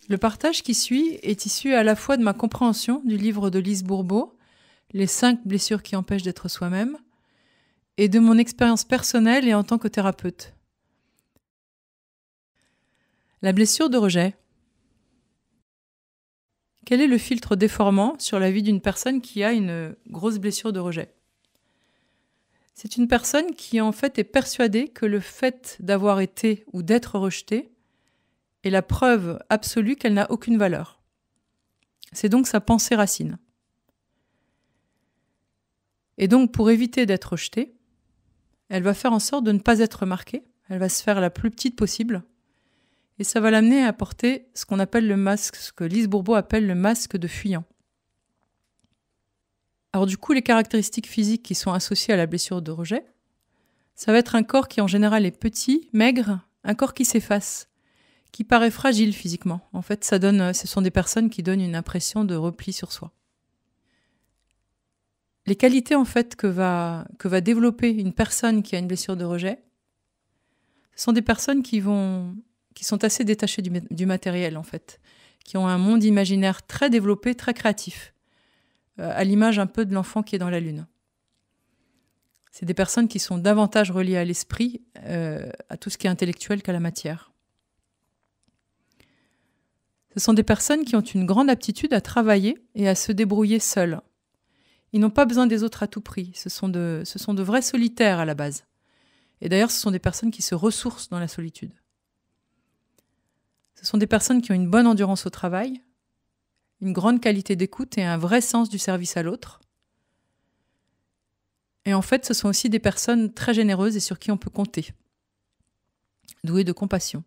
Le partage qui suit est issu à la fois de ma compréhension du livre de Lise Bourbeau, Les 5 blessures qui empêchent d'être soi-même, et de mon expérience personnelle et en tant que thérapeute. La blessure de rejet. Quel est le filtre déformant sur la vie d'une personne qui a une grosse blessure de rejet ? C'est une personne qui en fait est persuadée que le fait d'avoir été ou d'être rejetée est la preuve absolue qu'elle n'a aucune valeur. C'est donc sa pensée racine. Et donc pour éviter d'être rejetée, elle va faire en sorte de ne pas être remarquée, elle va se faire la plus petite possible, et ça va l'amener à porter ce qu'on appelle le masque, ce que Lise Bourbeau appelle le masque de fuyant. Alors du coup, les caractéristiques physiques qui sont associées à la blessure de rejet, ça va être un corps qui en général est petit, maigre, un corps qui s'efface, qui paraît fragile physiquement. En fait, ce sont des personnes qui donnent une impression de repli sur soi. Les qualités en fait que va développer une personne qui a une blessure de rejet, ce sont des personnes qui sont assez détachées du matériel en fait, qui ont un monde imaginaire très développé, très créatif, à l'image un peu de l'enfant qui est dans la lune. C'est des personnes qui sont davantage reliées à l'esprit, à tout ce qui est intellectuel qu'à la matière. Ce sont des personnes qui ont une grande aptitude à travailler et à se débrouiller seules. Ils n'ont pas besoin des autres à tout prix. Ce sont de vrais solitaires à la base. Et d'ailleurs, ce sont des personnes qui se ressourcent dans la solitude. Ce sont des personnes qui ont une bonne endurance au travail, une grande qualité d'écoute et un vrai sens du service à l'autre. Et en fait, ce sont aussi des personnes très généreuses et sur qui on peut compter, douées de compassion.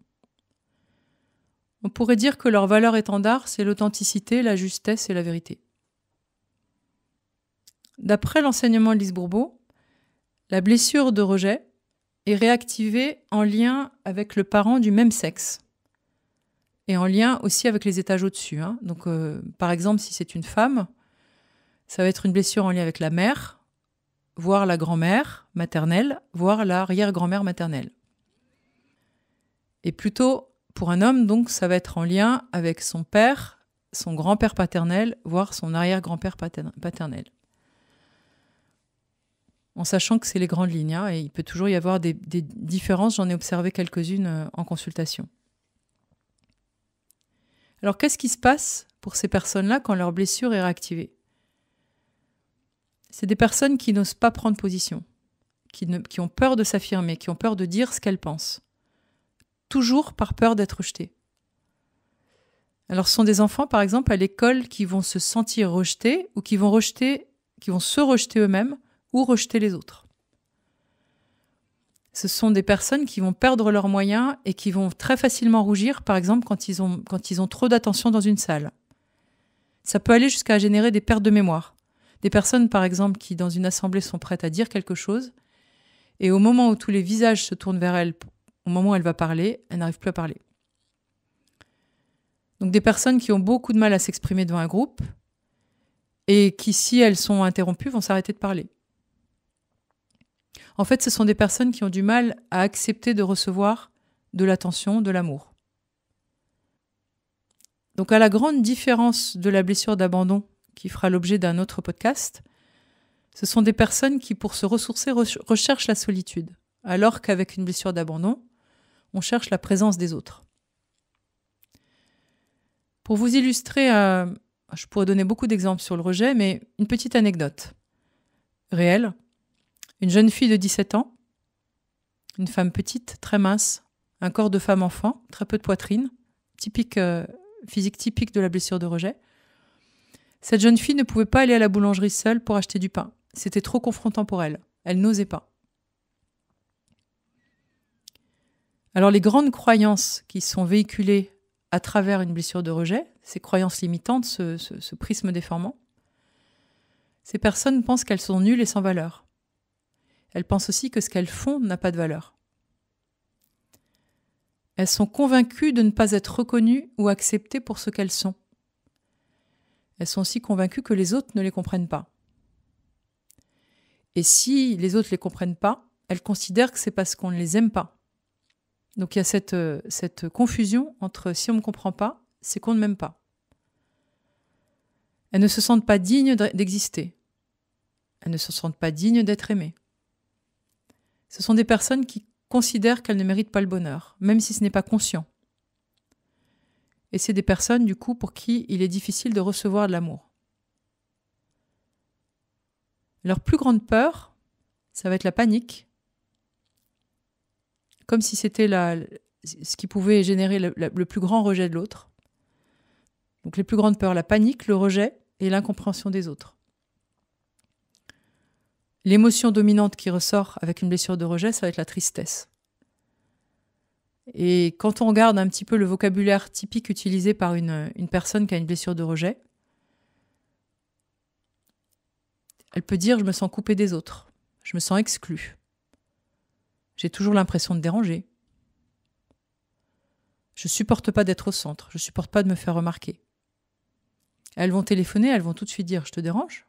On pourrait dire que leur valeur étendard, c'est l'authenticité, la justesse et la vérité. D'après l'enseignement de Lise Bourbeau, la blessure de rejet est réactivée en lien avec le parent du même sexe et en lien aussi avec les étages au-dessus. Donc, par exemple, si c'est une femme, ça va être une blessure en lien avec la mère, voire la grand-mère maternelle, voire l'arrière-grand-mère maternelle. Et plutôt, pour un homme, donc, ça va être en lien avec son père, son grand-père paternel, voire son arrière-grand-père paternel. En sachant que c'est les grandes lignes, et il peut toujours y avoir des différences, j'en ai observé quelques-unes en consultation. Alors qu'est-ce qui se passe pour ces personnes-là quand leur blessure est réactivée ? C'est des personnes qui n'osent pas prendre position, qui ont peur de s'affirmer, qui ont peur de dire ce qu'elles pensent, toujours par peur d'être rejetées. Alors ce sont des enfants, par exemple, à l'école qui vont se sentir rejetés ou qui vont se rejeter eux-mêmes ou rejeter les autres. Ce sont des personnes qui vont perdre leurs moyens et qui vont très facilement rougir, par exemple, quand ils ont trop d'attention dans une salle. Ça peut aller jusqu'à générer des pertes de mémoire. Des personnes, par exemple, qui, dans une assemblée, sont prêtes à dire quelque chose, et au moment où tous les visages se tournent vers elle, au moment où elle va parler, elle n'arrive plus à parler. Donc des personnes qui ont beaucoup de mal à s'exprimer devant un groupe, et qui, si elles sont interrompues, vont s'arrêter de parler. En fait, ce sont des personnes qui ont du mal à accepter de recevoir de l'attention, de l'amour. Donc, à la grande différence de la blessure d'abandon, qui fera l'objet d'un autre podcast, ce sont des personnes qui, pour se ressourcer, recherchent la solitude, alors qu'avec une blessure d'abandon, on cherche la présence des autres. Pour vous illustrer, je pourrais donner beaucoup d'exemples sur le rejet, mais une petite anecdote réelle. Une jeune fille de 17 ans, une femme petite, très mince, un corps de femme-enfant, très peu de poitrine, physique typique de la blessure de rejet. Cette jeune fille ne pouvait pas aller à la boulangerie seule pour acheter du pain. C'était trop confrontant pour elle. Elle n'osait pas. Alors les grandes croyances qui sont véhiculées à travers une blessure de rejet, ces croyances limitantes, ce prisme déformant, ces personnes pensent qu'elles sont nulles et sans valeur. Elles pensent aussi que ce qu'elles font n'a pas de valeur. Elles sont convaincues de ne pas être reconnues ou acceptées pour ce qu'elles sont. Elles sont aussi convaincues que les autres ne les comprennent pas. Et si les autres ne les comprennent pas, elles considèrent que c'est parce qu'on ne les aime pas. Donc il y a cette confusion entre si on ne me comprend pas c'est qu'on ne m'aime pas. Elles ne se sentent pas dignes d'exister. Elles ne se sentent pas dignes d'être aimées. Ce sont des personnes qui considèrent qu'elles ne méritent pas le bonheur, même si ce n'est pas conscient. Et c'est des personnes, du coup, pour qui il est difficile de recevoir de l'amour. Leur plus grande peur, ça va être la panique, comme si c'était ce qui pouvait générer le plus grand rejet de l'autre. Donc les plus grandes peurs, la panique, le rejet et l'incompréhension des autres. L'émotion dominante qui ressort avec une blessure de rejet, ça va être la tristesse. Et quand on regarde un petit peu le vocabulaire typique utilisé par une personne qui a une blessure de rejet, elle peut dire « je me sens coupée des autres, je me sens exclue, j'ai toujours l'impression de déranger, je ne supporte pas d'être au centre, je ne supporte pas de me faire remarquer ». Elles vont téléphoner, elles vont tout de suite dire « je te dérange ?»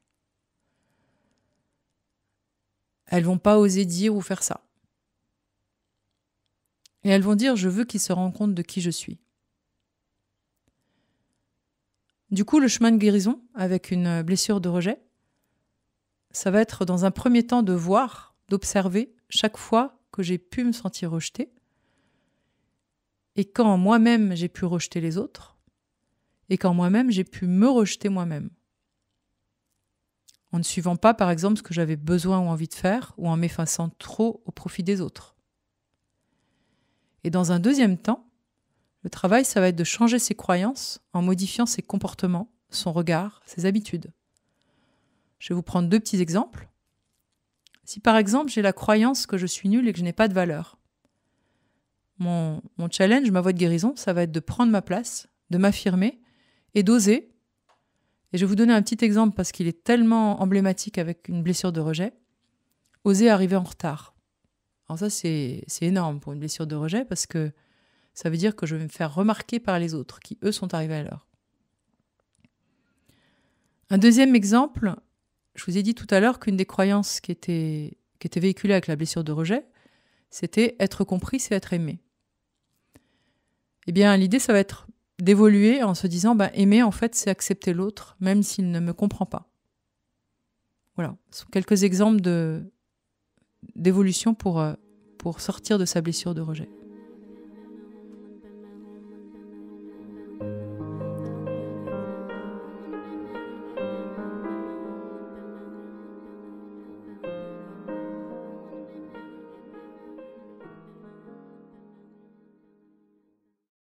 Elles vont pas oser dire ou faire ça. Et elles vont dire « je veux qu'il se rende compte de qui je suis ». Du coup, le chemin de guérison avec une blessure de rejet, ça va être dans un premier temps de voir, d'observer chaque fois que j'ai pu me sentir rejetée et quand moi-même j'ai pu rejeter les autres et quand moi-même j'ai pu me rejeter moi-même. En ne suivant pas, par exemple, ce que j'avais besoin ou envie de faire, ou en m'effaçant trop au profit des autres. Et dans un deuxième temps, le travail, ça va être de changer ses croyances en modifiant ses comportements, son regard, ses habitudes. Je vais vous prendre 2 petits exemples. Si par exemple, j'ai la croyance que je suis nulle et que je n'ai pas de valeur, mon challenge, ma voie de guérison, ça va être de prendre ma place, de m'affirmer et d'oser. Et je vais vous donner un petit exemple parce qu'il est tellement emblématique avec une blessure de rejet. Oser arriver en retard. Alors ça, c'est énorme pour une blessure de rejet parce que ça veut dire que je vais me faire remarquer par les autres qui, eux, sont arrivés à l'heure. Un deuxième exemple, je vous ai dit tout à l'heure qu'une des croyances qui était véhiculée avec la blessure de rejet, c'était être compris, c'est être aimé. Eh bien, l'idée, ça va être d'évoluer en se disant aimer, en fait, c'est accepter l'autre, même s'il ne me comprend pas. Voilà, ce sont quelques exemples d'évolution pour sortir de sa blessure de rejet.